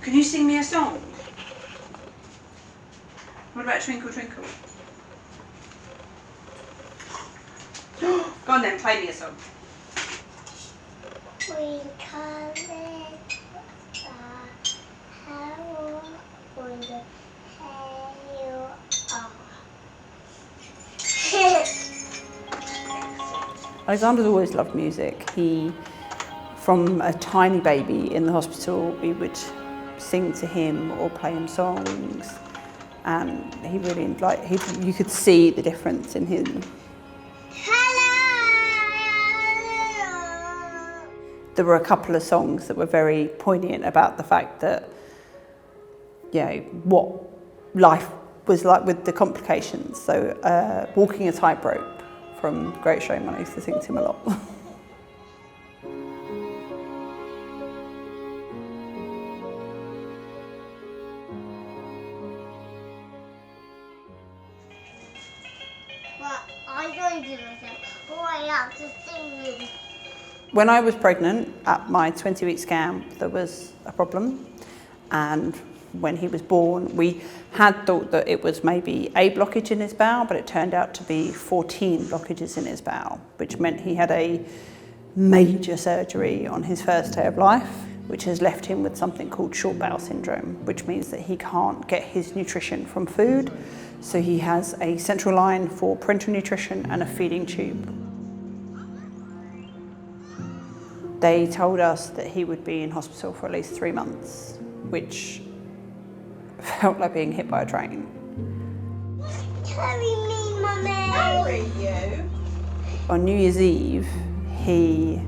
Can you sing me a song? What about Twinkle Twinkle? Go on then, play me a song. Twinkle little star, how wonderful you are. Alexander's always loved music. From a tiny baby in the hospital, we would sing to him or play him songs, and he really you could see the difference in him. There were a couple of songs that were very poignant about the fact that, what life was like with the complications. So, Walking a Tightrope from Great Showman, I used to sing to him a lot. I'm going to do myself. I have to sing. When I was pregnant, at my 20-week scan, there was a problem. And when he was born, we had thought that it was maybe a blockage in his bowel, but it turned out to be 14 blockages in his bowel, which meant he had a major surgery on his first day of life, which has left him with something called short bowel syndrome, which means that he can't get his nutrition from food. So he has a central line for parenteral nutrition and a feeding tube. They told us that he would be in hospital for at least 3 months, which felt like being hit by a train. Carry me, Mummy. Carry you? On New Year's Eve, he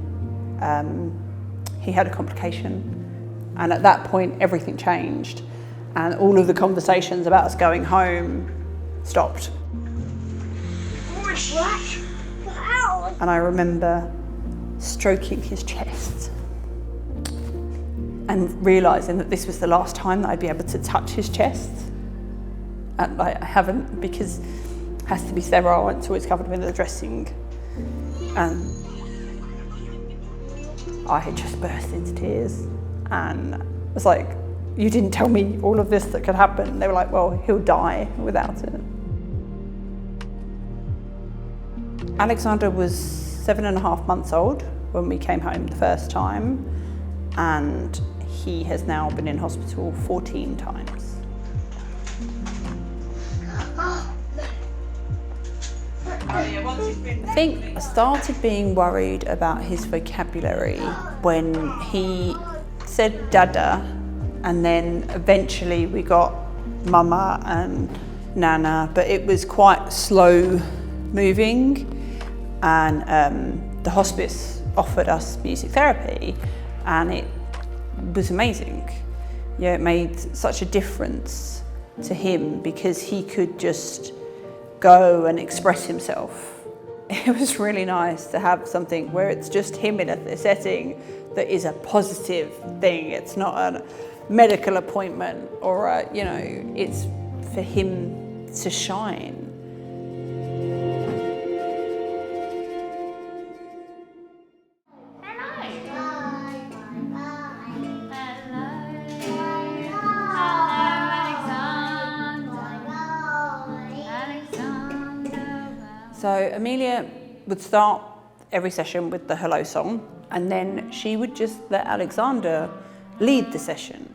had a complication, and at that point everything changed, and all of the conversations about us going home stopped. What? Wow. And I remember stroking his chest and realising that this was the last time that I'd be able to touch his chest. And I haven't, because it has to be sterile and it's always covered with a dressing. And I had just burst into tears, and I was like, you didn't tell me all of this that could happen. They were like, well, he'll die without it. Alexander was 7.5 months old when we came home the first time, and he has now been in hospital 14 times. I think I started being worried about his vocabulary when he said dada, and then eventually we got mama and nana, but it was quite slow moving, and the hospice offered us music therapy, and it was amazing. It made such a difference to him because he could just go and express himself. It was really nice to have something where it's just him in a setting that is a positive thing. It's not a medical appointment or it's for him to shine. So Amelia would start every session with the hello song, and then she would just let Alexander lead the session.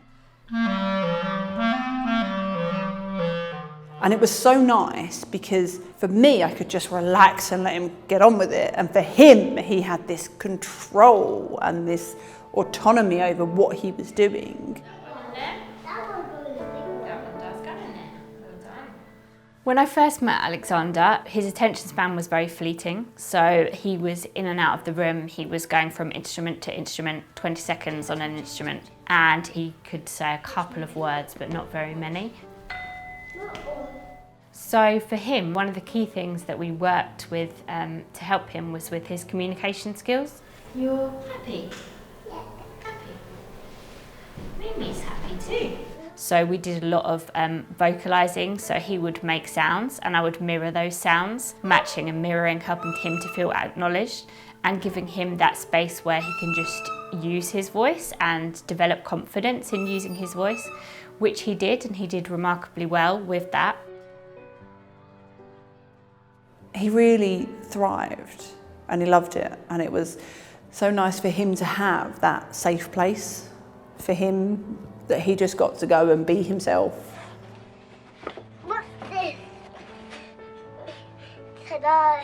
And it was so nice because for me, I could just relax and let him get on with it. And for him, he had this control and this autonomy over what he was doing. When I first met Alexander, his attention span was very fleeting. So he was in and out of the room. He was going from instrument to instrument, 20 seconds on an instrument. And he could say a couple of words, but not very many. So for him, one of the key things that we worked with to help him was with his communication skills. You're happy? Yeah. Happy. Mimi's happy too. So we did a lot of vocalising, so he would make sounds and I would mirror those sounds, matching and mirroring, helping him to feel acknowledged. and giving him that space where he can just use his voice and develop confidence in using his voice, which he did, and he did remarkably well with that. He really thrived and he loved it, and it was so nice for him to have that safe place for him, that he just got to go and be himself. What's this? Ta-da!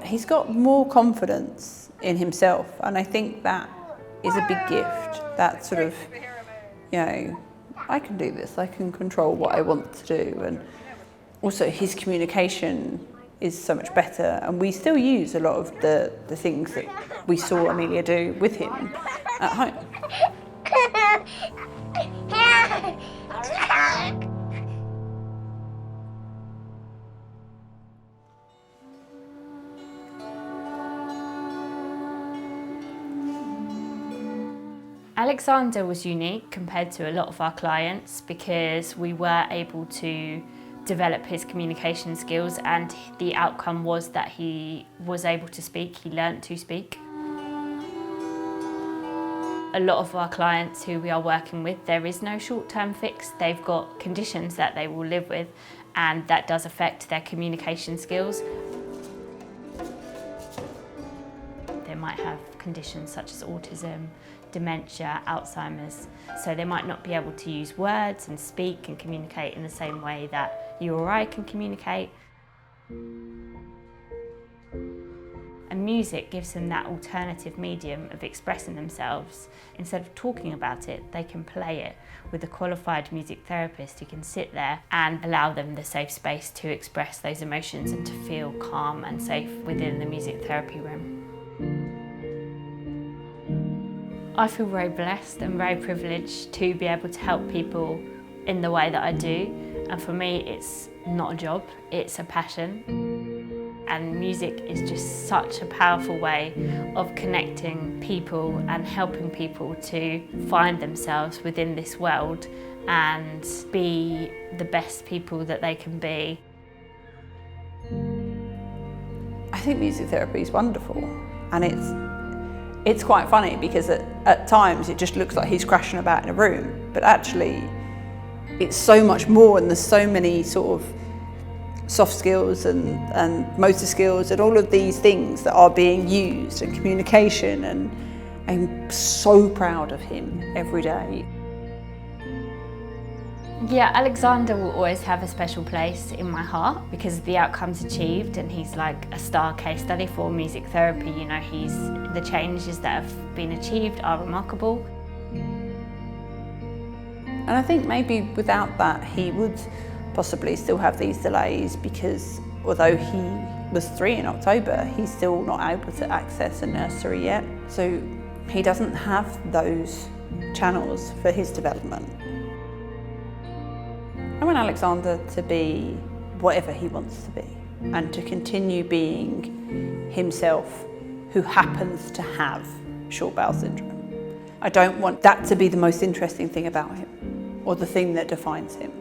He's got more confidence in himself, and I think that is a big gift. That sort of, you know, I can do this, I can control what I want to do, and also his communication is so much better, and we still use a lot of the things that we saw Amelia do with him at home. Alexander was unique compared to a lot of our clients because we were able to develop his communication skills, and the outcome was that he was able to speak, he learnt to speak. A lot of our clients who we are working with, there is no short-term fix. They've got conditions that they will live with, and that does affect their communication skills. They might have conditions such as autism, dementia, Alzheimer's, so they might not be able to use words and speak and communicate in the same way that you or I can communicate. And music gives them that alternative medium of expressing themselves. Instead of talking about it, they can play it with a qualified music therapist who can sit there and allow them the safe space to express those emotions and to feel calm and safe within the music therapy room. I feel very blessed and very privileged to be able to help people in the way that I do. And for me, it's not a job, it's a passion. And music is just such a powerful way of connecting people and helping people to find themselves within this world and be the best people that they can be. I think music therapy is wonderful, and it's quite funny because at times it just looks like he's crashing about in a room, but actually it's so much more, and there's so many sort of soft skills and motor skills and all of these things that are being used, and communication, and I'm so proud of him every day. Yeah, Alexander will always have a special place in my heart because of the outcomes achieved, and he's like a star case study for music therapy. You know, the changes that have been achieved are remarkable. And I think maybe without that he would possibly still have these delays, because although he was 3 in October, he's still not able to access a nursery yet. So he doesn't have those channels for his development. I want Alexander to be whatever he wants to be, and to continue being himself, who happens to have short bowel syndrome. I don't want that to be the most interesting thing about him, or the thing that defines him.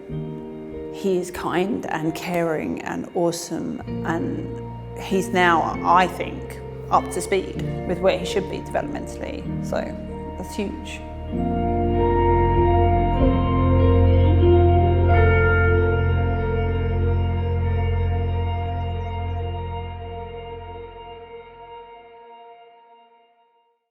He is kind and caring and awesome, and he's now, I think, up to speed with where he should be developmentally. So that's huge.